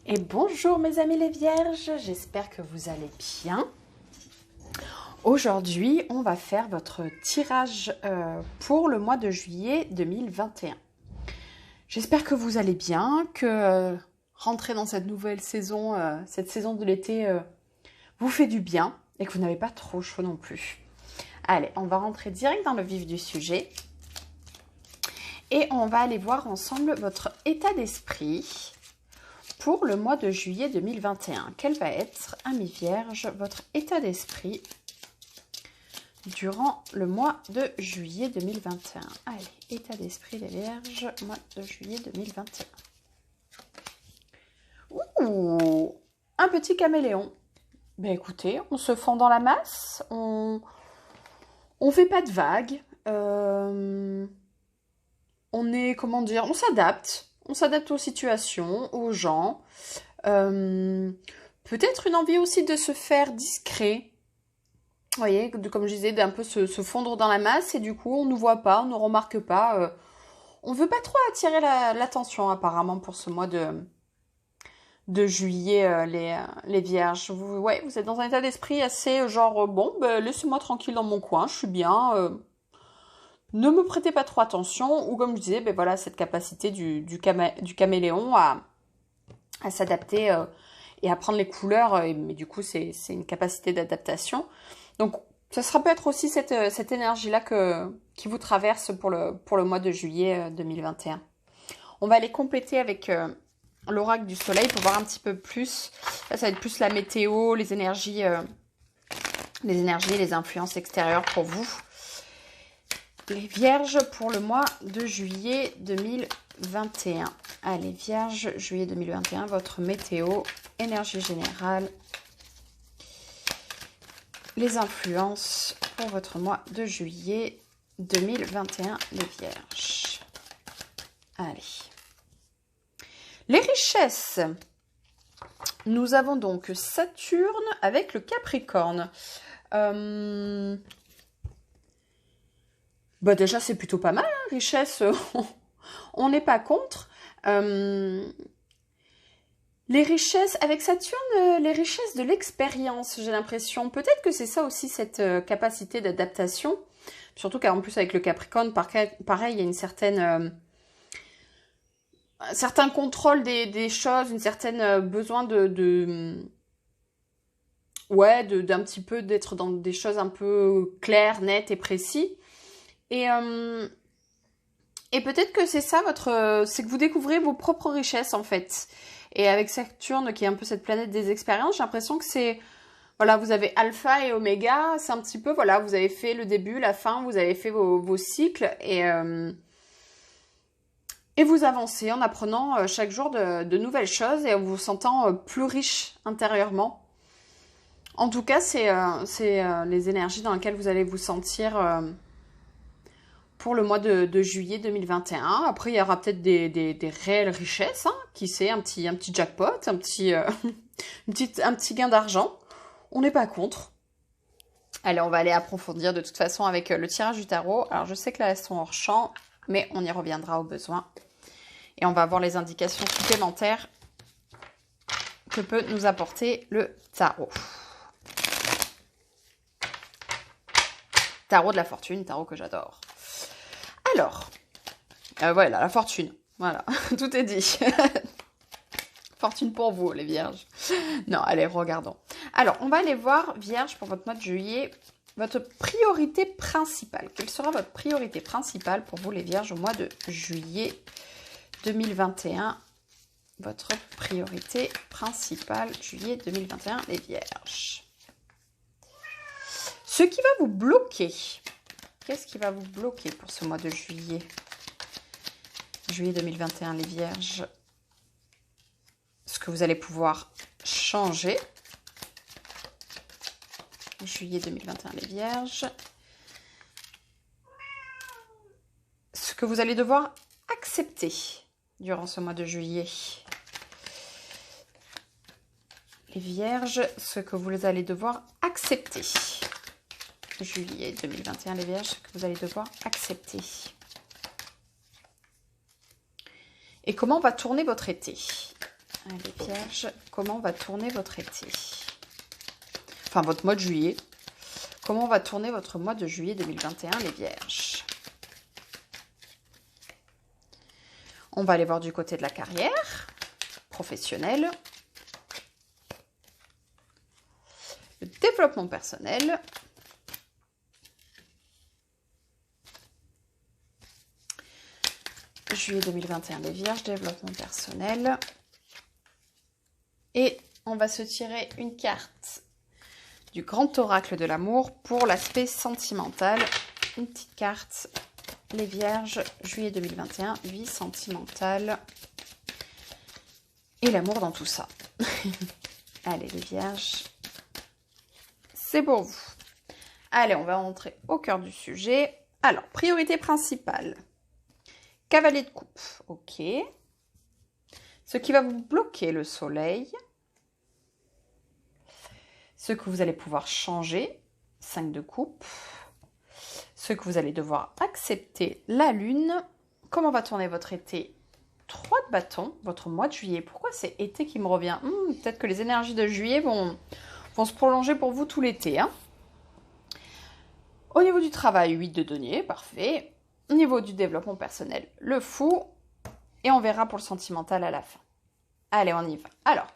Et bonjour mes amis les vierges, j'espère que vous allez bien. Aujourd'hui, on va faire votre tirage pour le mois de juillet 2021. J'espère que vous allez bien, que rentrer dans cette nouvelle saison, cette saison de l'été, vous fait du bien et que vous n'avez pas trop chaud non plus. Allez, on va rentrer direct dans le vif du sujet et on va aller voir ensemble votre état d'esprit pour le mois de juillet 2021. Quel va être, amis vierges, votre état d'esprit durant le mois de juillet 2021? Allez, état d'esprit des vierges, mois de juillet 2021. Ouh, un petit caméléon. Ben écoutez, on se fond dans la masse, on fait pas de vagues, on est, comment dire, on s'adapte aux situations, aux gens. Peut-être une envie aussi de se faire discret. Vous voyez, comme je disais, d'un peu se fondre dans la masse et du coup, on ne nous voit pas, on ne remarque pas. On ne veut pas trop attirer l'attention apparemment pour ce mois de juillet, les vierges. Vous êtes dans un état d'esprit assez genre, bon, ben, laissez-moi tranquille dans mon coin, je suis bien. Ne me prêtez pas trop attention. Ou comme je disais, ben voilà, cette capacité du caméléon à s'adapter et à prendre les couleurs. Mais du coup, c'est une capacité d'adaptation. Donc, ça sera peut-être aussi cette énergie-là qui vous traverse pour le mois de juillet 2021. On va aller compléter avec l'oracle du soleil pour voir un petit peu plus. Là, ça va être plus la météo, les énergies, les influences extérieures pour vous. Les vierges pour le mois de juillet 2021. Allez, vierges, juillet 2021, votre météo, énergie générale, les influences pour votre mois de juillet 2021, les vierges. Allez. Les richesses. Nous avons donc Saturne avec le Capricorne. Bah déjà, c'est plutôt pas mal, hein, richesse, on n'est pas contre. Les richesses, avec Saturne, les richesses de l'expérience, j'ai l'impression. Peut-être que c'est ça aussi, cette capacité d'adaptation. Surtout qu'en plus, avec le Capricorne, pareil, il y a une certaine... un certain contrôle des choses, une certaine besoin d'un petit peu d'être dans des choses un peu claires, nettes et précises. Et peut-être que c'est ça c'est que vous découvrez vos propres richesses en fait. Et avec Saturne qui est un peu cette planète des expériences, j'ai l'impression que c'est, voilà, vous avez alpha et oméga, c'est un petit peu, voilà, vous avez fait le début, la fin, vous avez fait vos cycles et vous avancez en apprenant chaque jour de nouvelles choses et en vous sentant plus riche intérieurement. En tout cas, c'est les énergies dans lesquelles vous allez vous sentir pour le mois de juillet 2021. Après, il y aura peut-être des réelles richesses, hein, qui sait, un petit jackpot, un petit gain d'argent. On n'est pas contre. Allez, on va aller approfondir de toute façon avec le tirage du tarot. Alors, je sais que là, elles sont hors champ, mais on y reviendra au besoin. Et on va voir les indications supplémentaires que peut nous apporter le tarot. Tarot de la fortune, tarot que j'adore. Alors, voilà, la fortune. Voilà, tout est dit. Fortune pour vous, les vierges. Non, allez, regardons. Alors, on va aller voir, vierge, pour votre mois de juillet, votre priorité principale. Quelle sera votre priorité principale pour vous, les vierges, au mois de juillet 2021? Votre priorité principale, juillet 2021, les vierges. Ce qui va vous bloquer. Qu'est-ce qui va vous bloquer pour ce mois de juillet? Juillet 2021, les vierges. Ce que vous allez pouvoir changer. Juillet 2021, les vierges. Ce que vous allez devoir accepter durant ce mois de juillet. Les vierges, ce que vous allez devoir accepter. Juillet 2021, les vierges, ce que vous allez devoir accepter. Et comment va tourner votre été? Allez, Vierge, comment va tourner votre été? Enfin, votre mois de juillet. Comment va tourner votre mois de juillet 2021, les Vierges? On va aller voir du côté de la carrière professionnelle, le développement personnel, juillet 2021, les Vierges, développement personnel. Et on va se tirer une carte du grand oracle de l'amour pour l'aspect sentimental. Une petite carte, les Vierges, juillet 2021, vie sentimentale. Et l'amour dans tout ça. Allez, les Vierges, c'est pour vous. Allez, on va rentrer au cœur du sujet. Alors, priorité principale. Cavalier de coupe, ok. Ce qui va vous bloquer le soleil. Ce que vous allez pouvoir changer, 5 de coupe. Ce que vous allez devoir accepter, la lune. Comment va tourner votre été? 3 de bâton, votre mois de juillet. Pourquoi c'est été qui me revient? Peut-être que les énergies de juillet vont se prolonger pour vous tout l'été. Hein. Au niveau du travail, 8 de denier, parfait. Au niveau du développement personnel, le fou. Et on verra pour le sentimental à la fin. Allez, on y va. Alors,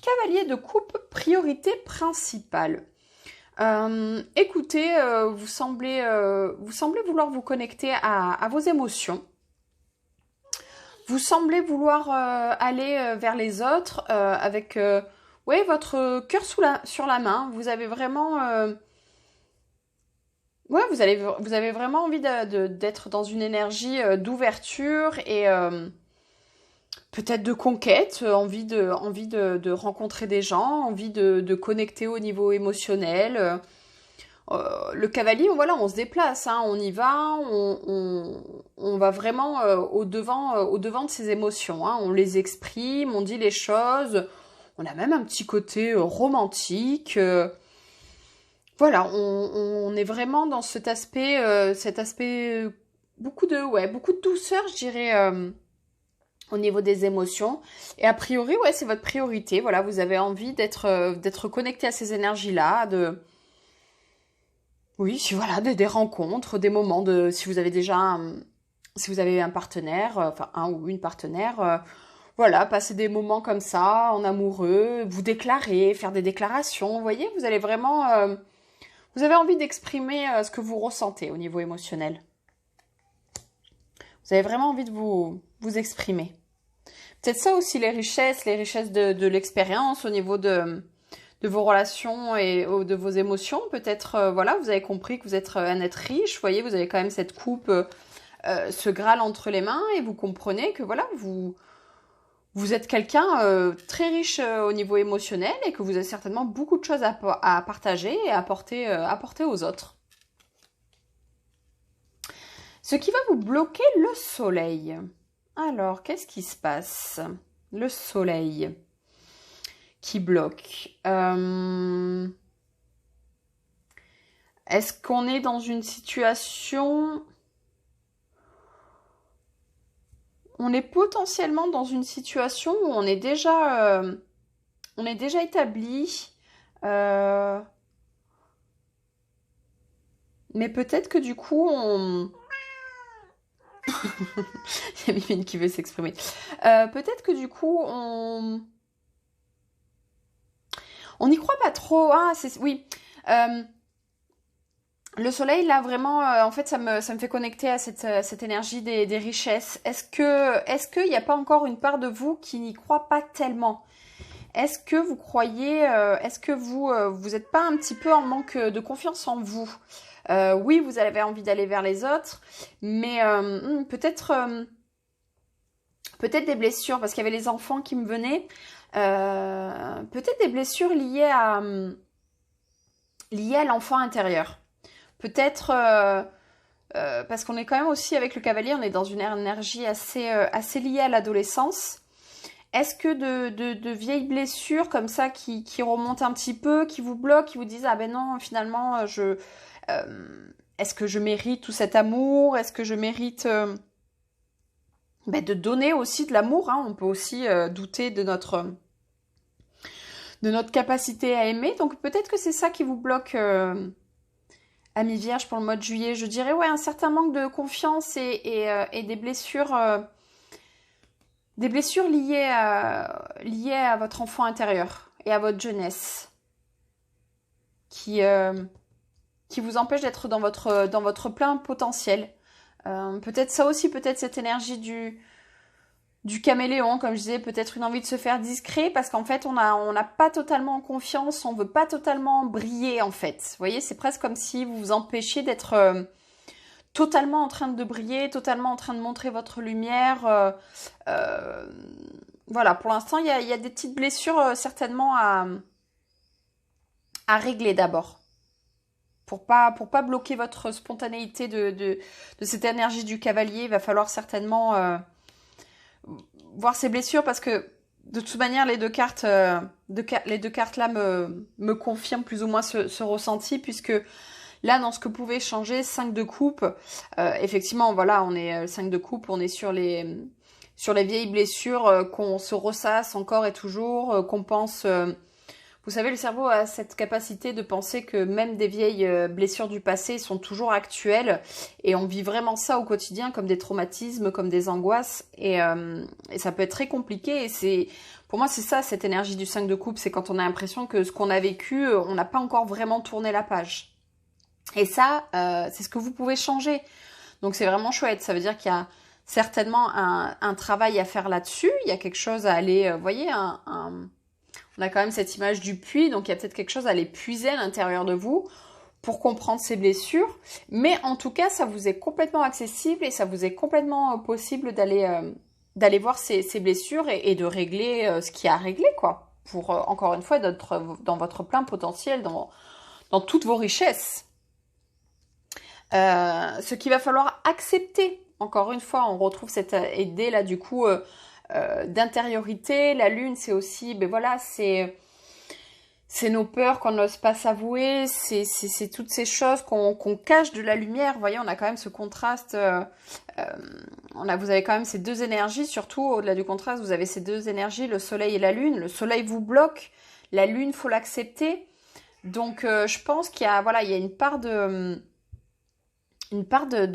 cavalier de coupe, priorité principale. Écoutez, vous semblez vouloir vous connecter à vos émotions. Vous semblez vouloir aller vers les autres avec votre cœur sur la main. Vous avez vraiment... vous avez vraiment envie d'être dans une énergie d'ouverture et peut-être de conquête, envie de rencontrer des gens, envie de connecter au niveau émotionnel. Le cavalier, voilà, on se déplace, hein, on y va, on va vraiment au devant de ses émotions. Hein, on les exprime, on dit les choses. On a même un petit côté romantique. Voilà, on est vraiment dans cet aspect beaucoup de douceur, je dirais, au niveau des émotions. Et a priori, c'est votre priorité. Voilà, vous avez envie d'être connecté à ces énergies-là, des rencontres, des moments si vous avez déjà si vous avez un partenaire, enfin un ou une partenaire, passer des moments comme ça, en amoureux, vous déclarer, faire des déclarations, vous voyez, vous allez vraiment, vous avez envie d'exprimer ce que vous ressentez au niveau émotionnel. Vous avez vraiment envie de vous exprimer. Peut-être ça aussi, les richesses de l'expérience au niveau de vos relations et de vos émotions. Peut-être, vous avez compris que vous êtes un être riche. Vous voyez, vous avez quand même cette coupe, ce Graal entre les mains et vous comprenez que vous êtes quelqu'un très riche au niveau émotionnel et que vous avez certainement beaucoup de choses à partager et à apporter aux autres. Ce qui va vous bloquer le soleil. Alors, qu'est-ce qui se passe? Le soleil qui bloque. Est-ce qu'on est dans une situation... On est potentiellement dans une situation où on est déjà établi. Mais peut-être que du coup, Il y a Mimine qui veut s'exprimer. Peut-être que du coup, on n'y croit pas trop. Ah, oui. Le soleil, là, vraiment, en fait, ça me fait connecter à cette énergie des richesses. Est-ce qu'il n'y a pas encore une part de vous qui n'y croit pas tellement? Est-ce que vous croyez, est-ce que vous n'êtes pas un petit peu en manque de confiance en vous? Oui, vous avez envie d'aller vers les autres, mais peut-être des blessures, parce qu'il y avait les enfants qui me venaient, peut-être des blessures liées à l'enfant intérieur. Peut-être, parce qu'on est quand même aussi avec le cavalier, on est dans une énergie assez liée à l'adolescence. Est-ce que de vieilles blessures comme ça qui remontent un petit peu, qui vous bloquent, qui vous disent « Ah ben non, finalement, est-ce que je mérite tout cet amour? Est-ce que je mérite ben, de donner aussi de l'amour, hein. On peut aussi douter de notre capacité à aimer. Donc peut-être que c'est ça qui vous bloque, Amis Vierge, pour le mois de juillet. Je dirais, ouais, un certain manque de confiance et des blessures liées à votre enfant intérieur et à votre jeunesse qui vous empêche d'être dans votre plein potentiel. Peut-être ça aussi, peut-être cette énergie du caméléon, comme je disais, peut-être une envie de se faire discret, parce qu'en fait, on n'a pas totalement confiance, on veut pas totalement briller, en fait. Vous voyez, c'est presque comme si vous vous empêchiez d'être totalement en train de briller, totalement en train de montrer votre lumière. Voilà, pour l'instant, il y a des petites blessures certainement à régler d'abord. Pour pas bloquer votre spontanéité de cette énergie du cavalier, il va falloir certainement voir ces blessures, parce que de toute manière, les deux cartes là me confirment plus ou moins ce ressenti, puisque là, dans ce que pouvait changer, 5 de coupe, effectivement, voilà, on est 5 de coupe, on est sur les vieilles blessures qu'on se ressasse encore et toujours, qu'on pense... vous savez, le cerveau a cette capacité de penser que même des vieilles blessures du passé sont toujours actuelles, et on vit vraiment ça au quotidien comme des traumatismes, comme des angoisses, et ça peut être très compliqué. Et pour moi, c'est ça, cette énergie du 5 de coupe, c'est quand on a l'impression que ce qu'on a vécu, on n'a pas encore vraiment tourné la page. Et ça, c'est ce que vous pouvez changer. Donc c'est vraiment chouette, ça veut dire qu'il y a certainement un travail à faire là-dessus, il y a quelque chose à aller, vous voyez, on a quand même cette image du puits, donc il y a peut-être quelque chose à aller puiser à l'intérieur de vous pour comprendre ces blessures. Mais en tout cas, ça vous est complètement accessible et ça vous est complètement possible d'aller voir ces blessures et de régler ce qu'il y a à régler, quoi. Pour, encore une fois, d'être dans votre plein potentiel, dans toutes vos richesses. Ce qu'il va falloir accepter, encore une fois, on retrouve cette idée là du coup d'intériorité. La lune, c'est aussi, ben voilà, c'est nos peurs qu'on n'ose pas s'avouer, c'est toutes ces choses qu'on cache de la lumière. Vous voyez, on a quand même ce contraste, vous avez quand même ces deux énergies, surtout au-delà du contraste, vous avez ces deux énergies, le soleil et la lune. Le soleil vous bloque, la lune, faut l'accepter. Donc je pense qu'il y a une part de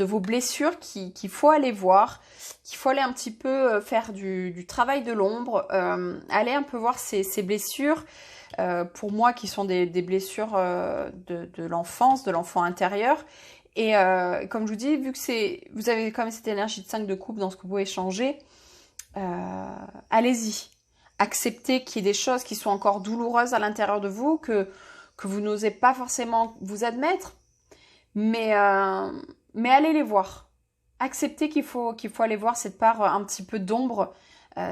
vos blessures qu'il faut aller voir, qu'il faut aller un petit peu faire du travail de l'ombre, aller un peu voir ces blessures, pour moi qui sont des blessures de l'enfance, de l'enfant intérieur. Et comme je vous dis, vu que vous avez quand même cette énergie de 5 de coupe dans ce que vous pouvez changer, allez-y. Acceptez qu'il y ait des choses qui sont encore douloureuses à l'intérieur de vous, que vous n'osez pas forcément vous admettre. Mais allez les voir. Acceptez qu'il faut aller voir cette part un petit peu d'ombre,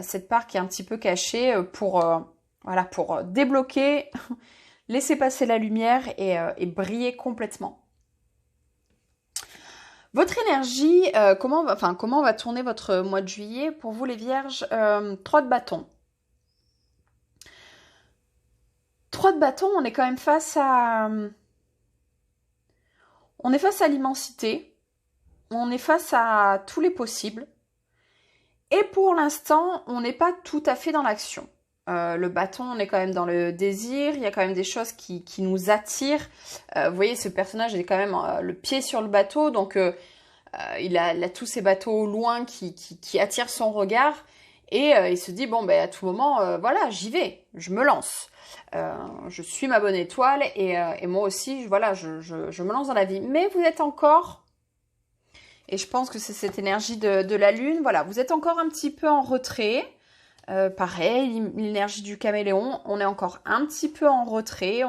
cette part qui est un petit peu cachée pour débloquer, laisser passer la lumière et briller complètement. Votre énergie, comment va tourner votre mois de juillet pour vous les Vierges? 3 de bâton. 3 de bâton, on est quand même face à... On est face à l'immensité, on est face à tous les possibles, et pour l'instant, on n'est pas tout à fait dans l'action. Le bâton, on est quand même dans le désir, il y a quand même des choses qui nous attirent. Vous voyez, ce personnage est quand même le pied sur le bateau, donc il a tous ces bateaux au loin qui attirent son regard, et il se dit, bon, à tout moment, voilà, j'y vais, je me lance. Je suis ma bonne étoile et moi aussi, voilà, je me lance dans la vie. Mais vous êtes encore, et je pense que c'est cette énergie de la lune, voilà, vous êtes encore un petit peu en retrait. Pareil, l'énergie du caméléon, on est encore un petit peu en retrait,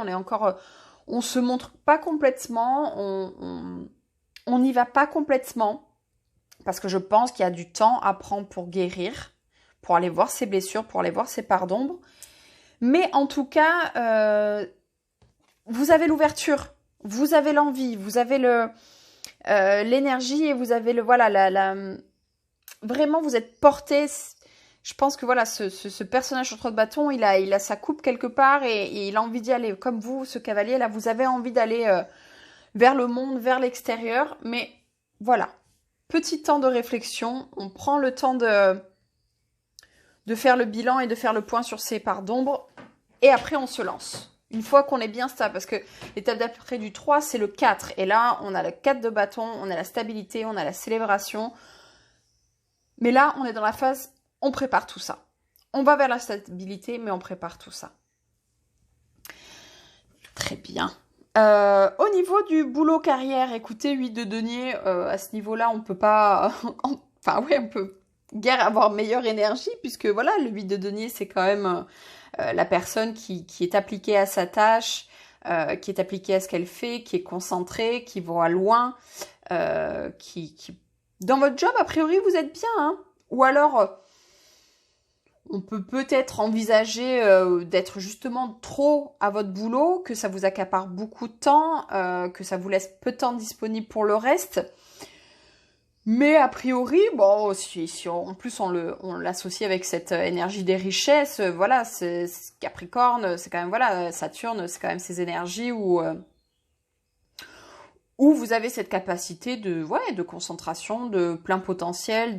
on se montre pas complètement, on n'y va pas complètement, parce que je pense qu'il y a du temps à prendre pour guérir, pour aller voir ses blessures, pour aller voir ses parts d'ombre. Mais en tout cas, vous avez l'ouverture, vous avez l'envie, vous avez l'énergie et vous avez vraiment vous êtes porté. Je pense que voilà, ce personnage sur 3 de bâton, il a sa coupe quelque part et il a envie d'y aller. Comme vous, ce cavalier là, vous avez envie d'aller vers le monde, vers l'extérieur. Mais voilà, petit temps de réflexion, on prend le temps de faire le bilan et de faire le point sur ces parts d'ombre, et après on se lance. Une fois qu'on est bien stable, parce que l'étape d'après du 3, c'est le 4. Et là, on a le 4 de bâton, on a la stabilité, on a la célébration. Mais là, on est dans la phase, on prépare tout ça. On va vers la stabilité, mais on prépare tout ça. Très bien. Au niveau du boulot carrière, écoutez, 8 de denier, à ce niveau-là, on peut pas... enfin, ouais, on peut guère avoir meilleure énergie, puisque voilà, le 8 de denier, c'est quand même la personne qui est appliquée à sa tâche, qui est appliquée à ce qu'elle fait, qui est concentrée, qui voit loin, qui... Dans votre job, a priori, vous êtes bien, hein. Ou alors... on peut peut-être envisager d'être justement trop à votre boulot, que ça vous accapare beaucoup de temps, que ça vous laisse peu de temps disponible pour le reste. Mais a priori, bon, si en plus on l'associe avec cette énergie des richesses, voilà, c'est Capricorne, c'est quand même, voilà, Saturne, c'est quand même ces énergies où vous avez cette capacité de concentration, de plein potentiel,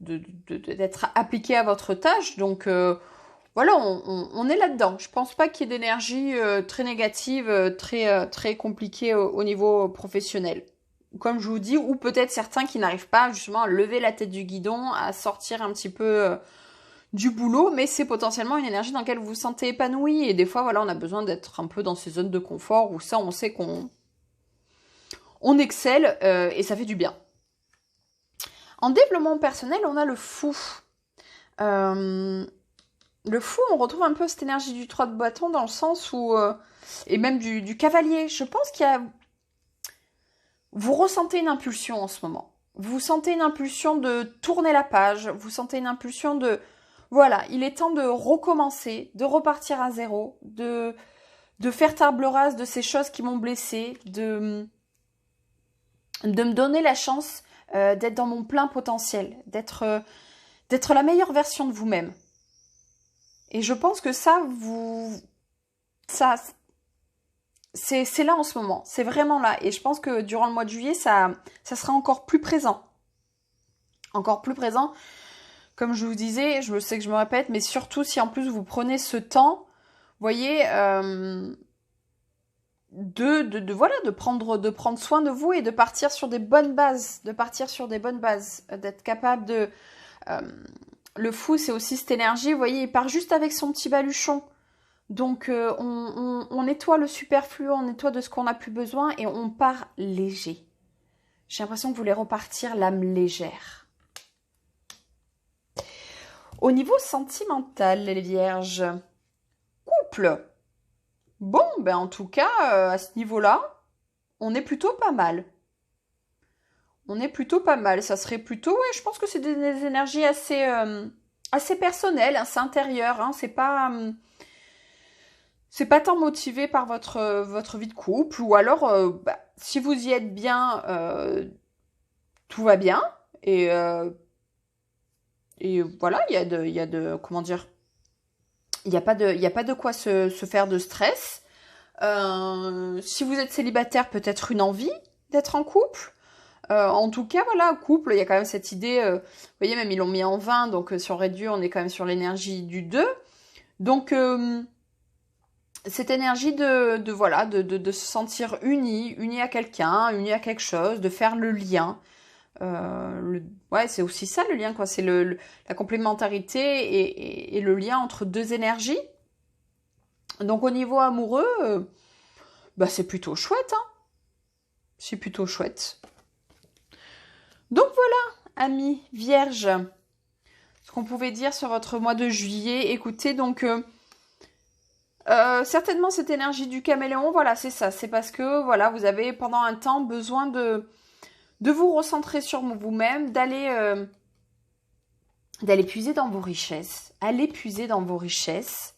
d'être appliqué à votre tâche. Donc voilà, on est là-dedans. Je pense pas qu'il y ait d'énergie très négative, très compliquée au niveau professionnel. Comme je vous dis, ou peut-être certains qui n'arrivent pas justement à lever la tête du guidon, à sortir un petit peu du boulot, mais c'est potentiellement une énergie dans laquelle vous vous sentez épanoui. Et des fois, voilà, on a besoin d'être un peu dans ces zones de confort où ça, on sait qu'on excelle et ça fait du bien. En développement personnel, on a le fou. Le fou, on retrouve un peu cette énergie du 3 de bâton dans le sens où... et même du cavalier. Je pense qu'il y a... Vous ressentez une impulsion en ce moment. Vous sentez une impulsion de tourner la page. Vous sentez une impulsion de... Voilà, il est temps de recommencer, de repartir à zéro, de faire table rase de ces choses qui m'ont blessé, de me donner la chance d'être dans mon plein potentiel, d'être la meilleure version de vous-même. Et je pense que ça, c'est là en ce moment, c'est vraiment là. Et je pense que durant le mois de juillet, ça sera encore plus présent. Encore plus présent. Comme je vous disais, je sais que je me répète, mais surtout si en plus vous prenez ce temps, vous voyez, de prendre soin de vous et de partir sur des bonnes bases, d'être capable de... le fou, c'est aussi cette énergie, vous voyez, il part juste avec son petit baluchon. Donc, on nettoie le superflu, on nettoie de ce qu'on n'a plus besoin et on part léger. J'ai l'impression que vous voulez repartir l'âme légère. Au niveau sentimental, les vierges, couple. Bon, ben en tout cas, à ce niveau-là, on est plutôt pas mal. On est plutôt pas mal. Ça serait plutôt, ouais, je pense que c'est des énergies assez personnelles, assez intérieures. Hein. C'est pas tant motivé par votre vie de couple. Ou alors, si vous y êtes bien, tout va bien. Et voilà, il y a de, comment dire, il n'y a pas de quoi se faire de stress. Si vous êtes célibataire, peut-être une envie d'être en couple. En tout cas, voilà, couple, il y a quand même cette idée, vous voyez, même ils l'ont mis en 20, donc si on réduit, on est quand même sur l'énergie du 2. Donc, cette énergie de se sentir uni à quelqu'un, uni à quelque chose, de faire le lien. Ouais, c'est aussi ça le lien, quoi. C'est la complémentarité et le lien entre deux énergies. Donc au niveau amoureux, c'est plutôt chouette, hein. C'est plutôt chouette. Donc voilà, amis vierges, ce qu'on pouvait dire sur votre mois de juillet. Écoutez, donc certainement cette énergie du caméléon, voilà, c'est ça. C'est parce que voilà, vous avez pendant un temps besoin de vous recentrer sur vous-même, d'aller puiser dans vos richesses, aller puiser dans vos richesses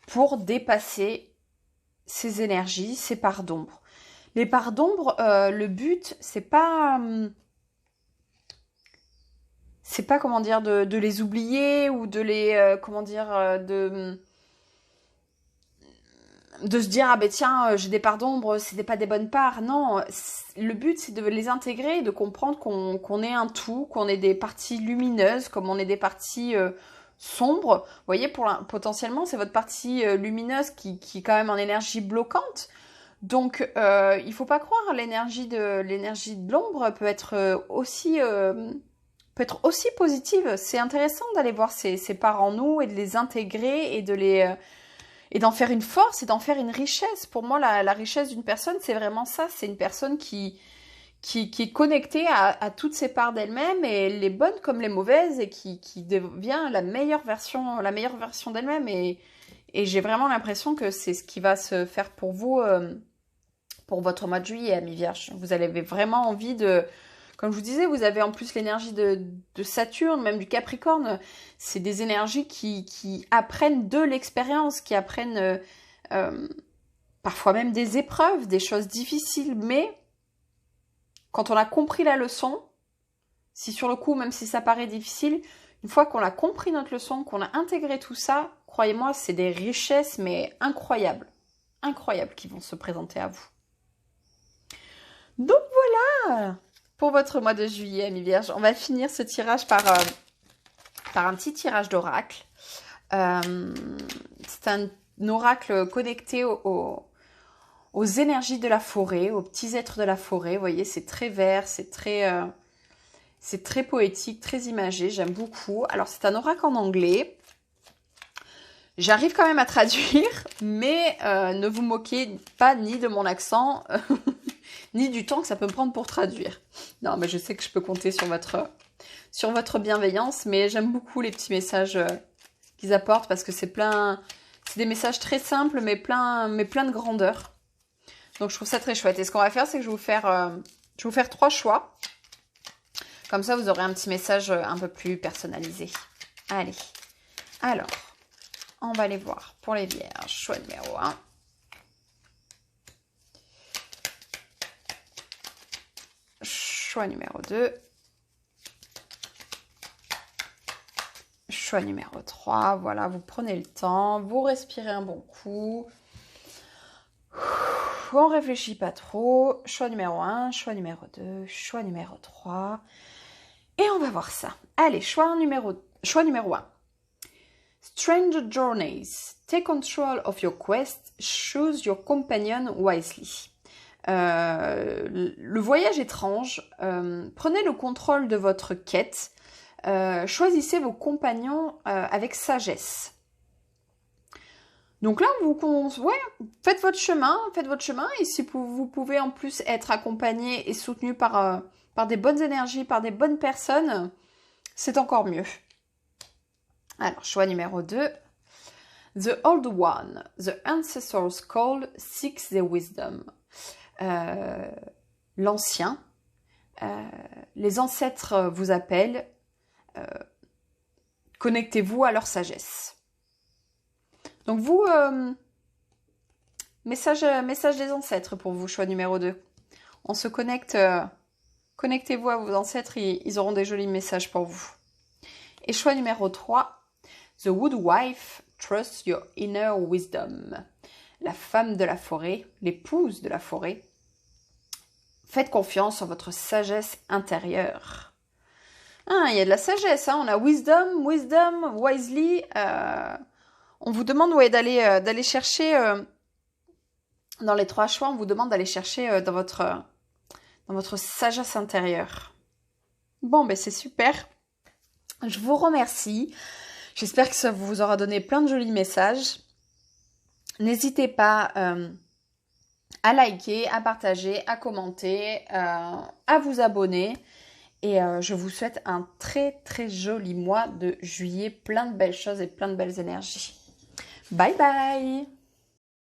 pour dépasser ces énergies, ces parts d'ombre. Les parts d'ombre, le but, c'est pas comment dire de les oublier ou de les de se dire, ah ben tiens, j'ai des parts d'ombre, c'était pas des bonnes parts. Non, le but c'est de les intégrer et de comprendre qu'on est un tout, qu'on est des parties lumineuses, comme on est des parties sombres. Vous voyez, potentiellement, c'est votre partie lumineuse qui est quand même en énergie bloquante. Donc, il faut pas croire, l'énergie de l'ombre peut être aussi positive. C'est intéressant d'aller voir ces parts en nous et de les intégrer et et d'en faire une force et d'en faire une richesse. Pour moi, la richesse d'une personne, c'est vraiment ça. C'est une personne qui est connectée à toutes ses parts d'elle-même, et les bonnes comme les mauvaises, et qui devient la meilleure version d'elle-même. Et j'ai vraiment l'impression que c'est ce qui va se faire pour vous, pour votre mois de juillet, amis vierges. Vous avez vraiment envie de... Comme je vous disais, vous avez en plus l'énergie de Saturne, même du Capricorne. C'est des énergies qui apprennent de l'expérience, qui apprennent parfois même des épreuves, des choses difficiles. Mais quand on a compris la leçon, si sur le coup, même si ça paraît difficile, une fois qu'on a compris notre leçon, qu'on a intégré tout ça, croyez-moi, c'est des richesses, mais incroyables. Incroyables qui vont se présenter à vous. Donc voilà pour votre mois de juillet, amis vierges. On va finir ce tirage par un petit tirage d'oracle. C'est un oracle connecté aux énergies de la forêt, aux petits êtres de la forêt. Vous voyez, c'est très vert, c'est très poétique, très imagé. J'aime beaucoup. Alors, c'est un oracle en anglais. J'arrive quand même à traduire, mais ne vous moquez pas ni de mon accent, ni du temps que ça peut me prendre pour traduire. Non, mais je sais que je peux compter sur votre bienveillance, mais j'aime beaucoup les petits messages qu'ils apportent, parce que c'est des messages très simples, mais plein de grandeur. Donc je trouve ça très chouette. Et ce qu'on va faire, c'est que je vais vous faire 3 choix. Comme ça, vous aurez un petit message un peu plus personnalisé. Allez, alors... On va aller voir pour les vierges. Choix numéro 1. Choix numéro 2. Choix numéro 3. Voilà, vous prenez le temps. Vous respirez un bon coup. On réfléchit pas trop. Choix numéro 1. Choix numéro 2. Choix numéro 3. Et on va voir ça. Allez, choix numéro 1. Strange journeys. Take control of your quest. Choose your companion wisely. Le voyage étrange. Prenez le contrôle de votre quête. Choisissez vos compagnons avec sagesse. Donc là, faites votre chemin. Et si vous pouvez en plus être accompagné et soutenu par des bonnes énergies, par des bonnes personnes, c'est encore mieux. Alors, choix numéro 2. The Old One, the Ancestors Call, seeks their wisdom. L'ancien, les ancêtres vous appellent, connectez-vous à leur sagesse. Donc vous, message des ancêtres pour vous, choix numéro 2. On se connecte, connectez-vous à vos ancêtres, ils auront des jolis messages pour vous. Et choix numéro 3. The Woodwife, trust your inner wisdom. La femme de la forêt, l'épouse de la forêt. Faites confiance en votre sagesse intérieure. Ah, il y a de la sagesse, hein. On a wisdom, wisely. On vous demande d'aller chercher, dans les 3 choix, on vous demande d'aller chercher dans votre sagesse intérieure. Bon, ben c'est super. Je vous remercie. J'espère que ça vous aura donné plein de jolis messages. N'hésitez pas à liker, à partager, à commenter, à vous abonner. Et je vous souhaite un très très joli mois de juillet, plein de belles choses et plein de belles énergies. Bye bye!